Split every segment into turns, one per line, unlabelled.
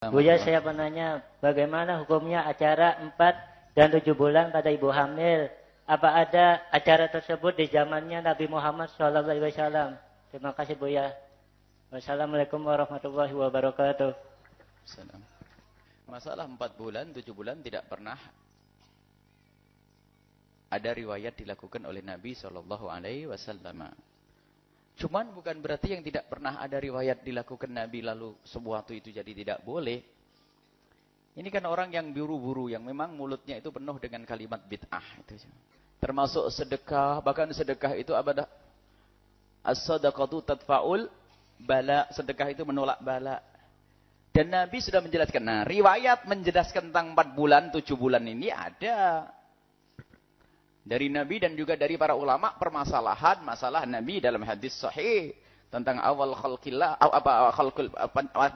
Buya, saya penanya, bagaimana hukumnya acara 4 dan 7 bulan pada ibu hamil? Apa ada acara tersebut di zamannya Nabi Muhammad SAW? Terima kasih Buya. Wassalamualaikum warahmatullahi wabarakatuh.
Masalah 4 bulan, 7 bulan tidak pernah ada riwayat dilakukan oleh Nabi SAW. Cuman bukan berarti yang tidak pernah ada riwayat dilakukan Nabi lalu sesuatu itu jadi tidak boleh. Ini kan orang yang buru-buru, yang memang mulutnya itu penuh dengan kalimat bid'ah. Termasuk sedekah, bahkan sedekah itu apa dah? As-sadaqatu tadfa'ul bala, sedekah itu menolak bala. Dan Nabi sudah menjelaskan. Nah, riwayat menjelaskan tentang 4 bulan, 7 bulan ini ada. Dari Nabi dan juga dari para ulama permasalahan masalah Nabi dalam hadis sahih tentang awal khalqillah,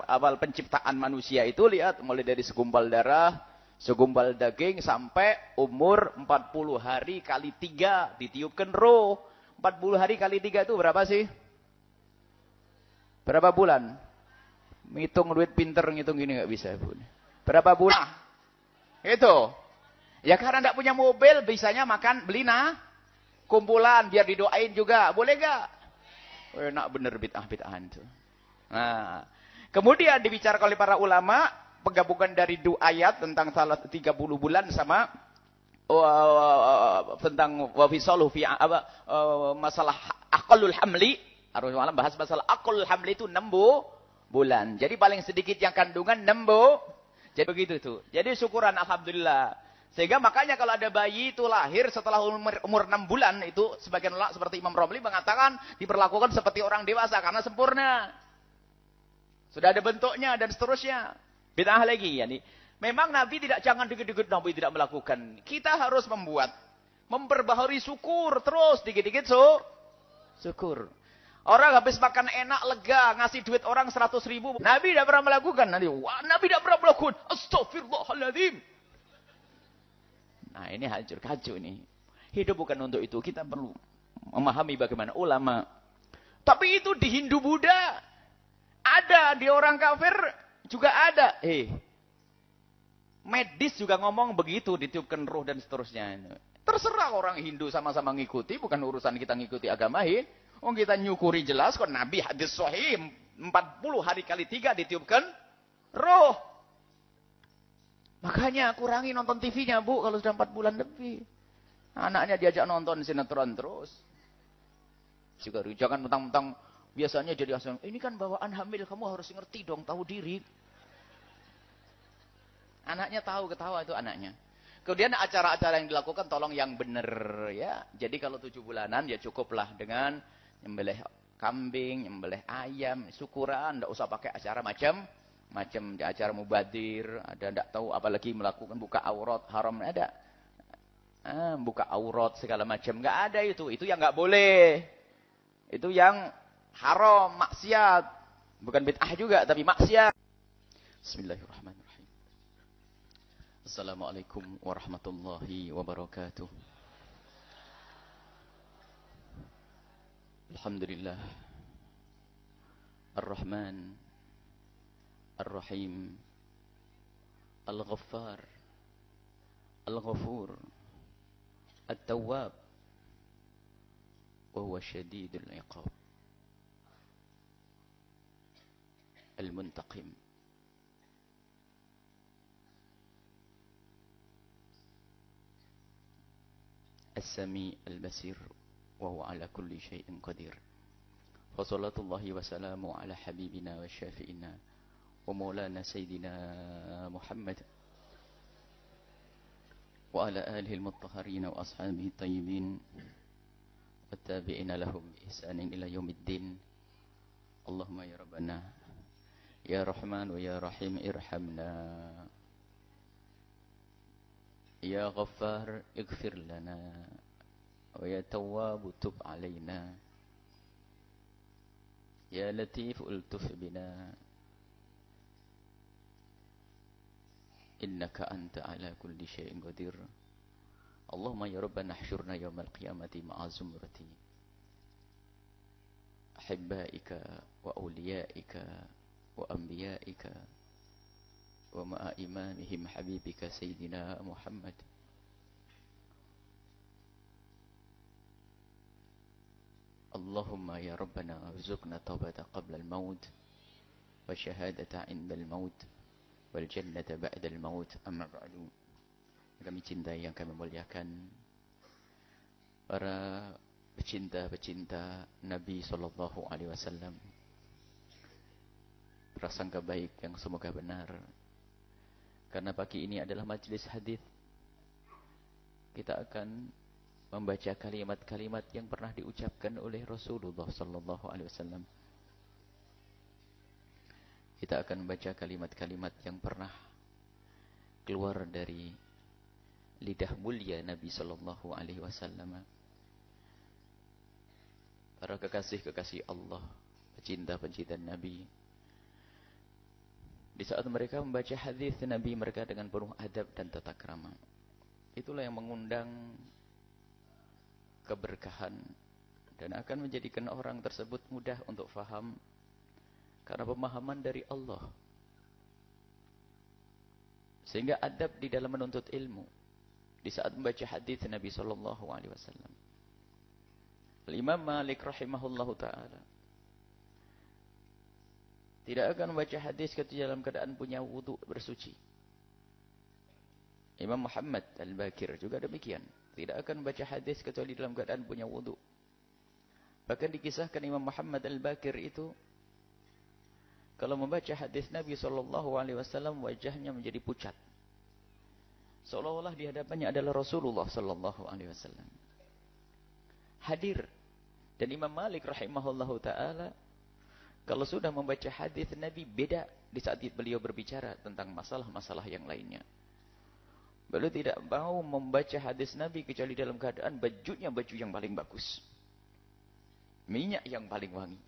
awal penciptaan manusia itu, lihat mulai dari segumpal darah, segumpal daging sampai umur 40 hari kali 3 ditiupkan roh. 40 hari kali 3 itu berapa sih? Berapa bulan? Ngitung duit pinter, ngitung gini nggak bisa, Bu. Berapa bulan? Itu. Ya karena tidak punya mobil, bisanya makan, beli kumpulan, biar didoain juga. Boleh gak? Enak bener bid'ah-bid'ahan itu. Nah, kemudian dibicarakan oleh para ulama, penggabungan dari 2 ayat tentang 30 bulan sama tentang wafisaluh fi masalah aqallul hamli. Harus malam bahas masalah aqallul hamli itu 6 bulan. Jadi paling sedikit yang kandungan 6 jadi begitu tuh. Jadi syukuran alhamdulillah. Sehingga makanya kalau ada bayi itu lahir setelah umur 6 bulan, itu sebagian ulama seperti Imam Romli mengatakan diperlakukan seperti orang dewasa karena sempurna. Sudah ada bentuknya dan seterusnya. Bid'ah lagi. Yani, memang Nabi jangan dikit-dikit Nabi tidak melakukan. Kita harus memperbaharui syukur terus dikit-dikit syukur. Orang habis makan enak, lega, ngasih duit orang 100.000. Nabi tidak pernah melakukan. Nabi tidak pernah melakukan. Astaghfirullahaladzim. Nah ini hancur kacau nih. Hidup bukan untuk itu. Kita perlu memahami bagaimana ulama. Tapi itu di Hindu Buddha. Ada. Di orang kafir juga ada. Medis juga ngomong begitu. Ditiupkan roh dan seterusnya. Terserah orang Hindu sama-sama ngikuti. Bukan urusan kita ngikuti agama. Kita nyukuri jelas. Kok Nabi hadis sahih 40 hari kali 3 ditiupkan roh. Makanya kurangi nonton TV-nya, Bu, kalau sudah 4 bulan lebih. Anaknya diajak nonton sinetron terus. Jangan mentang-mentang biasanya jadi asal, ini kan bawaan hamil, kamu harus ngerti dong, tahu diri. Anaknya tahu, ketawa itu anaknya. Kemudian acara-acara yang dilakukan tolong yang benar ya. Jadi kalau 7 bulanan ya cukuplah dengan nyembelih kambing, nyembelih ayam, syukuran, enggak usah pakai acara macam di acara mubadir, ada tidak tahu apalagi melakukan buka aurat haram, ada buka aurat segala macam, nggak ada itu yang nggak boleh, itu yang haram, maksiat, bukan bid'ah juga tapi maksiat. Bismillahirrahmanirrahim. Assalamualaikum warahmatullahi wabarakatuh. Alhamdulillah Ar-Rahman Ar-Rahim Al-Ghaffar Al-Ghafur At-Tawwab wa huwa syadidul iqab Al-Muntaqim. As-Sami' Al-Basir wa huwa ala kulli syai'in qadir. Wa salatullahi wa salamu ala habibina wa syafi'ina ومولانا سيدنا محمد وعلى آله المطهرين وأصحابه الطيبين والتابعين لهم بإحسان إلى يوم الدين. اللهم يا ربنا يا رحمن ويا رحيم ارحمنا يا غفار اغفر لنا ويا تواب تب علينا يا لطيف الطف بنا إنك أنت على كل شيء قدير. اللهم يا ربنا احشرنا يوم القيامة مع زمرتي أحبائك وأوليائك وأنبيائك ومع إمامهم حبيبك سيدنا محمد. اللهم يا ربنا ارزقنا توبة قبل الموت وشهادة عند الموت والجنة بعد الموت. أما بعد, kami cintai yang kami muliakan para pecinta-pecinta Nabi Sallallahu Alaihi Wasallam, prasangka baik yang semoga benar. Karena pagi ini adalah majelis hadis, kita akan membaca kalimat-kalimat yang pernah diucapkan oleh Rasulullah Sallallahu Alaihi Wasallam. Kita akan membaca kalimat-kalimat yang pernah keluar dari lidah mulia Nabi Sallallahu Alaihi Wasallam. Para kekasih-kekasih Allah, pecinta-pecinta Nabi, di saat mereka membaca hadis Nabi mereka dengan penuh adab dan tata krama, itulah yang mengundang keberkahan dan akan menjadikan orang tersebut mudah untuk faham karena pemahaman dari Allah. Sehingga adab di dalam menuntut ilmu di saat membaca hadis Nabi Sallallahu Alaihi Wasallam. Imam Malik rahimahullahu taala tidak akan membaca hadis kecuali dalam keadaan punya wudu bersuci. Imam Muhammad Al-Bakir juga demikian. Tidak akan membaca hadis kecuali dalam keadaan punya wudu. Bahkan dikisahkan Imam Muhammad Al-Bakir itu, kalau membaca hadis Nabi SAW, wajahnya menjadi pucat. Seolah-olah di hadapannya adalah Rasulullah SAW. Hadir. Dan Imam Malik rahimahullahu ta'ala, kalau sudah membaca hadis Nabi, beda di saat beliau berbicara tentang masalah-masalah yang lainnya. Beliau tidak mau membaca hadis Nabi kecuali dalam keadaan bajunya baju yang paling bagus. Minyak yang paling wangi.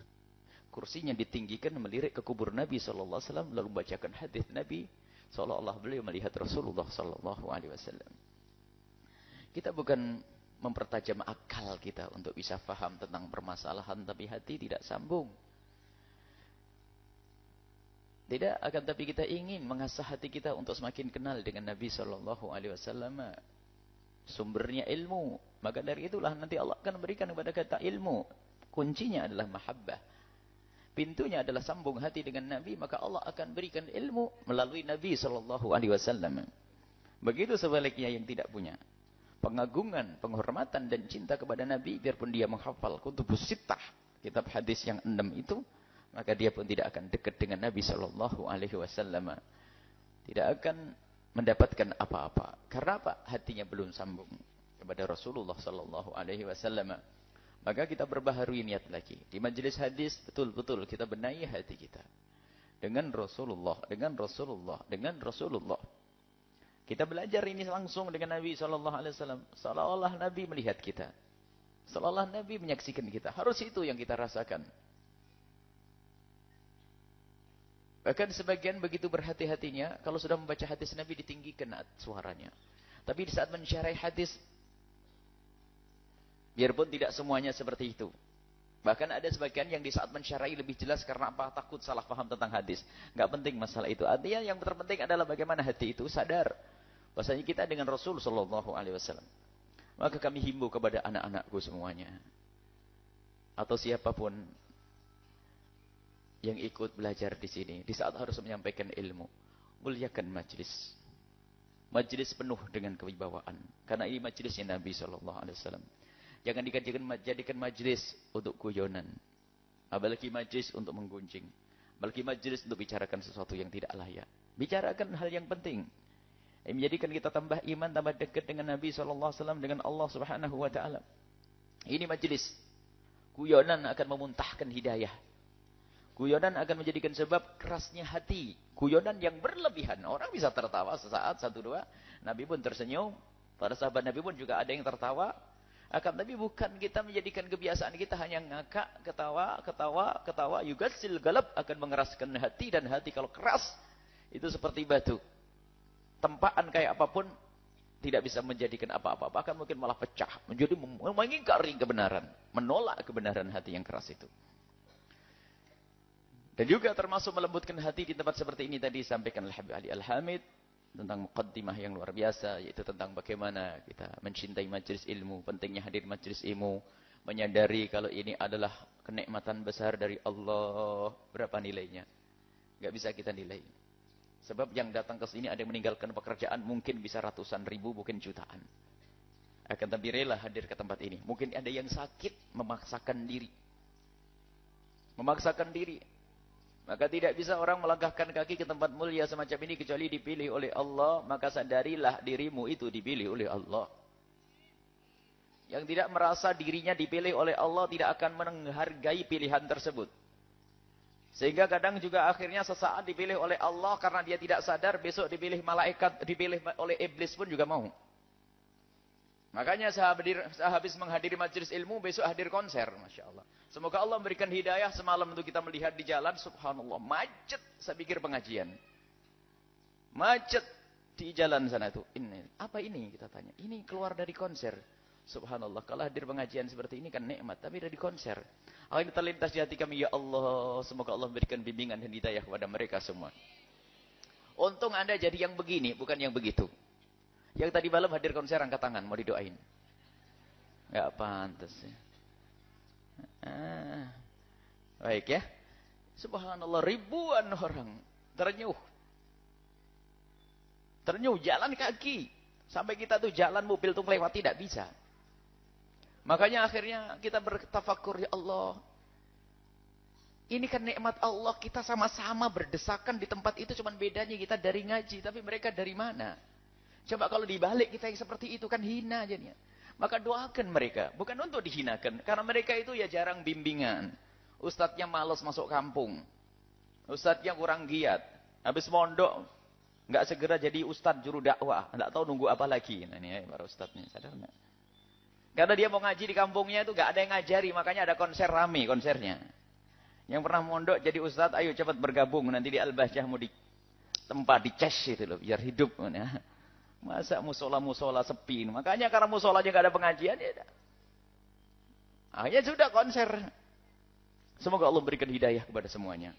Kursinya ditinggikan melirik ke kubur Nabi SAW, lalu bacakan hadis Nabi seolah-olah beliau melihat Rasulullah SAW. Kita bukan mempertajam akal kita untuk bisa faham tentang permasalahan, tapi hati tidak sambung. Tidak, akan tapi kita ingin mengasah hati kita untuk semakin kenal dengan Nabi Sallallahu Alaihi Wasallam. Sumbernya ilmu. Maka dari itulah nanti Allah akan berikan kepada kita ilmu. Kuncinya adalah mahabbah. Pintunya adalah sambung hati dengan Nabi. Maka Allah akan berikan ilmu melalui Nabi Sallallahu Alaihi Wasallam. Begitu sebaliknya yang tidak punya pengagungan, penghormatan dan cinta kepada Nabi, biarpun dia menghafal Kutubus Sittah, kitab hadis yang 6 itu, maka dia pun tidak akan dekat dengan Nabi Sallallahu Alaihi Wasallam. Tidak akan mendapatkan apa-apa. Karena apa? Hatinya belum sambung kepada Rasulullah Sallallahu Alaihi Wasallam. Maka kita berbaharui niat lagi. Di majelis hadis betul-betul kita benahi hati kita dengan Rasulullah, dengan Rasulullah, dengan Rasulullah. Kita belajar ini langsung dengan Nabi Sallallahu Alaihi Wasallam. Seolah-olah Nabi melihat kita, seolah-olah Nabi menyaksikan kita. Harus itu yang kita rasakan. Bahkan sebagian begitu berhati-hatinya, kalau sudah membaca hadis Nabi ditinggikan suaranya. Tapi di saat mensyarah hadis, biarpun tidak semuanya seperti itu. Bahkan ada sebagian yang di saat mensyarahi lebih jelas karena apa? Takut salah paham tentang hadis. Enggak penting masalah itu. Artinya yang terpenting adalah bagaimana hati itu sadar bahwasanya kita dengan Rasul Sallallahu Alaihi Wasallam. Maka kami himbau kepada anak-anakku semuanya, atau siapapun yang ikut belajar di sini, di saat harus menyampaikan ilmu, muliakan majlis. Majlis penuh dengan kewibawaan. Karena ini majlisnya Nabi Sallallahu Alaihi Wasallam. Jangan dijadikan majlis untuk guyonan. Apalagi majlis untuk menggunjing. Apalagi majlis untuk bicarakan sesuatu yang tidak layak. Bicarakan hal yang penting. Yang menjadikan kita tambah iman, tambah dekat dengan Nabi Sallallahu Alaihi Wasallam, dengan Allah Subhanahu Wa Taala. Ini majlis. Guyonan akan memuntahkan hidayah. Guyonan akan menjadikan sebab kerasnya hati. Guyonan yang berlebihan. Orang bisa tertawa sesaat, satu dua. Nabi pun tersenyum. Para sahabat Nabi pun juga ada yang tertawa. Akan tapi bukan kita menjadikan kebiasaan kita hanya ngakak, ketawa, ketawa, ketawa. Yugatsil galab akan mengeraskan hati. Dan hati kalau keras, itu seperti batu. Tempaan kayak apapun, tidak bisa menjadikan apa-apa. Bahkan mungkin malah pecah. Menjadi mengingkari kebenaran. Menolak kebenaran hati yang keras itu. Dan juga termasuk melembutkan hati di tempat seperti ini tadi sampaikan Al-Habib Ali Al-Hamid tentang muqaddimah yang luar biasa, yaitu tentang bagaimana kita mencintai majelis ilmu, pentingnya hadir majelis ilmu, menyadari kalau ini adalah kenikmatan besar dari Allah. Berapa nilainya? Gak bisa kita nilai. Sebab yang datang ke sini ada yang meninggalkan pekerjaan mungkin bisa ratusan ribu, mungkin jutaan. Akan tapi rela hadir ke tempat ini. Mungkin ada yang sakit, memaksakan diri. Memaksakan diri. Maka tidak bisa orang melangkahkan kaki ke tempat mulia semacam ini kecuali dipilih oleh Allah. Maka sadarilah dirimu itu dipilih oleh Allah. Yang tidak merasa dirinya dipilih oleh Allah tidak akan menghargai pilihan tersebut. Sehingga kadang juga akhirnya sesaat dipilih oleh Allah karena dia tidak sadar, besok dipilih malaikat, dipilih oleh iblis pun juga mau. Makanya sehabis menghadiri majelis ilmu, besok hadir konser. Masya Allah. Semoga Allah memberikan hidayah semalam untuk kita melihat di jalan. Subhanallah. Macet saya pikir pengajian. Macet di jalan sana itu. Ini, apa ini kita tanya. Ini keluar dari konser. Subhanallah. Kalau hadir pengajian seperti ini kan nikmat. Tapi dari konser. Hal ini terlintas di hati kami. Ya Allah. Semoga Allah memberikan bimbingan dan hidayah kepada mereka semua. Untung Anda jadi yang begini. Bukan yang begitu. Yang tadi malam hadir konser, angkat tangan, mau didoain. Gak pantas ya. Baik ya. Subhanallah, ribuan orang ternyuh. Ternyuh, jalan kaki. Sampai kita tuh jalan mobil tuh lewat tidak bisa. Makanya akhirnya kita bertafakur, ya Allah. Ini kan nikmat Allah, kita sama-sama berdesakan di tempat itu, cuman bedanya kita dari ngaji, tapi mereka dari mana? Coba kalau dibalik kita yang seperti itu kan hina jadinya. Maka doakan mereka. Bukan untuk dihinakan. Karena mereka itu ya jarang bimbingan. Ustadznya malas masuk kampung. Ustadznya kurang giat. Habis mondok. Nggak segera jadi ustadz juru dakwah. Nggak tahu nunggu apa lagi. Nah ini ya para ustadznya. Sadar nggak? Karena dia mau ngaji di kampungnya itu nggak ada yang ngajari. Makanya ada konser rame konsernya. Yang pernah mondok jadi ustadz. Ayo cepat bergabung. Nanti di Al-Bahjah mau di tempat dicas itu loh. Biar hidup. Ya. Masa musola-musola sepi. Makanya karena musolanya gak ada pengajian. Ya. Akhirnya sudah konser. Semoga Allah berikan hidayah kepada semuanya.